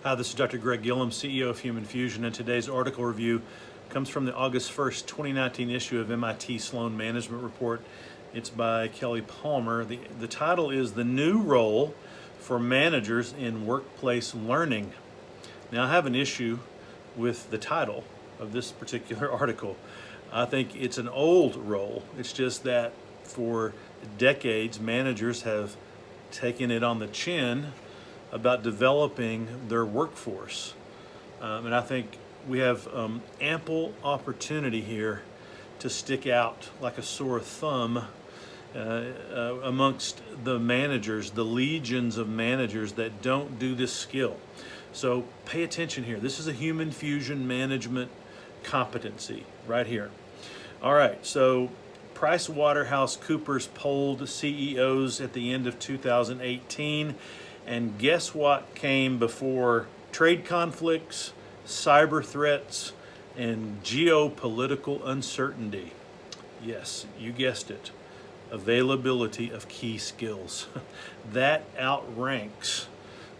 Hi, this is Dr. Greg Gillum, CEO of Human Fusion, and today's article review comes from the August 1st, 2019 issue of MIT Sloan Management Report. It's by Kelly Palmer. The title is The New Role for Managers in Workplace Learning. Now, I have an issue with the title of this particular article. I think it's an old role. It's just that for decades, managers have taken it on the chin about developing their workforce. And I think we have ample opportunity here to stick out like a sore thumb amongst the managers, the legions of managers that don't do this skill. So pay attention here. This is a human fusion management competency right here. All right, so PricewaterhouseCoopers polled CEOs at the end of 2018. And guess what came before trade conflicts, cyber threats, and geopolitical uncertainty? Yes, you guessed it. Availability of key skills. That outranks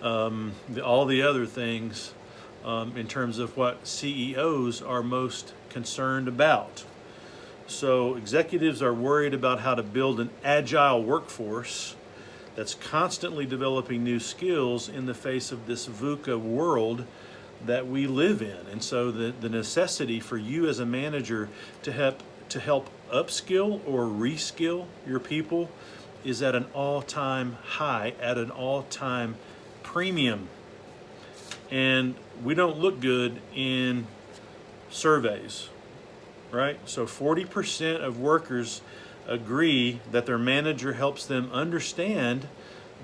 all the other things in terms of what CEOs are most concerned about. So executives are worried about how to build an agile workforce that's constantly developing new skills in the face of this VUCA world that we live in. And so the necessity for you as a manager to help upskill or reskill your people is at an all-time high, at an all-time premium. And we don't look good in surveys, right? So 40% of workers agree that their manager helps them understand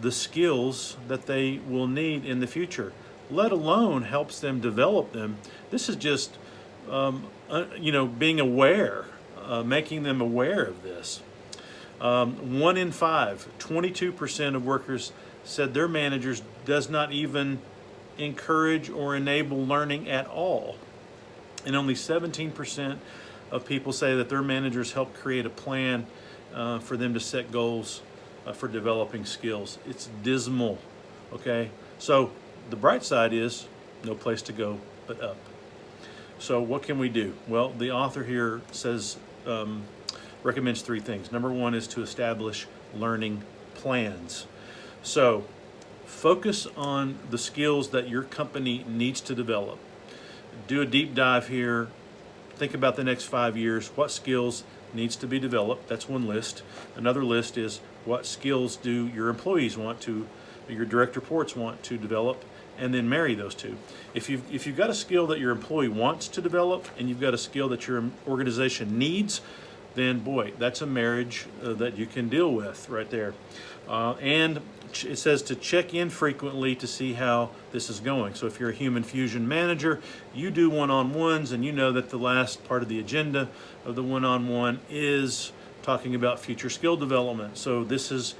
the skills that they will need in the future, let alone helps them develop them. This is just, being aware, making them aware of this. 1 in 5, 22% of workers said their managers does not even encourage or enable learning at all. And only 17% of people say that their managers help create a plan for them to set goals for developing skills. It's dismal, okay? So the bright side is no place to go but up. So what can we do? Well, the author here says, recommends 3 things. Number 1 is to establish learning plans. So focus on the skills that your company needs to develop. Do a deep dive here. Think about the next 5 years. What skills needs to be developed? That's one list. Another list is what skills do your employees want to, your direct reports want to develop, and then marry those two. If you've got a skill that your employee wants to develop and you've got a skill that your organization needs, then boy, that's a marriage that you can deal with right there. And it says to check in frequently to see how this is going. So if you're a human fusion manager, you do one-on-ones, and you know that the last part of the agenda of the one-on-one is talking about future skill development. So this is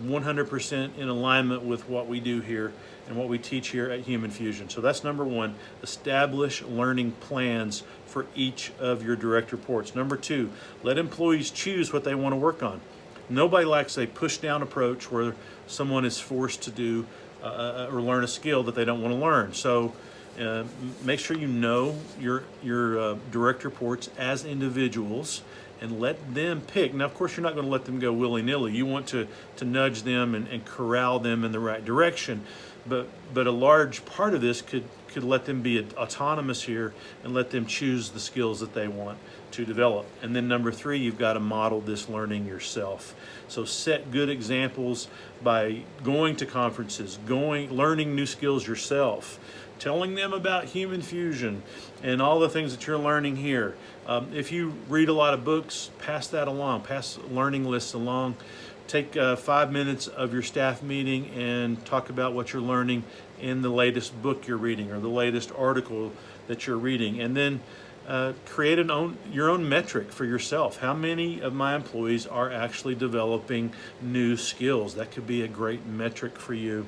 100% in alignment with what we do here and what we teach here at Human Fusion. So that's number 1, establish learning plans for each of your direct reports. Number 2, let employees choose what they want to work on. Nobody likes a push-down approach where someone is forced to do or learn a skill that they don't want to learn. So make sure you know your direct reports as individuals and let them pick. Now, of course, you're not going to let them go willy-nilly. You want to nudge them and corral them in the right direction. But a large part of this could let them be autonomous here and let them choose the skills that they want to develop. And then number 3, you've got to model this learning yourself. So set good examples by going to conferences, learning new skills yourself, telling them about human fusion and all the things that you're learning here. If you read a lot of books, pass that along, pass learning lists along. Take 5 minutes of your staff meeting and talk about what you're learning in the latest book you're reading or the latest article that you're reading. And then create your own metric for yourself. How many of my employees are actually developing new skills? That could be a great metric for you.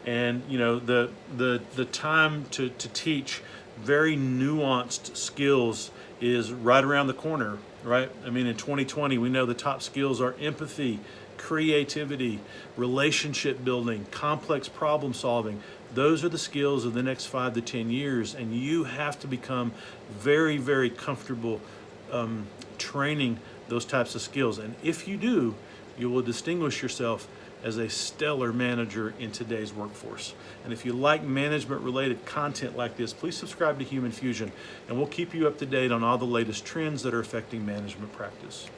And the time to teach very nuanced skills is right around the corner, right? I mean, in 2020, we know the top skills are empathy, creativity, relationship building, complex problem solving, Those are the skills of the next 5 to 10 years, and you have to become very, very comfortable training those types of skills. And if you do, you will distinguish yourself as a stellar manager in today's workforce. And if you like management related content like this, please subscribe to Human Fusion, and we'll keep you up to date on all the latest trends that are affecting management practice.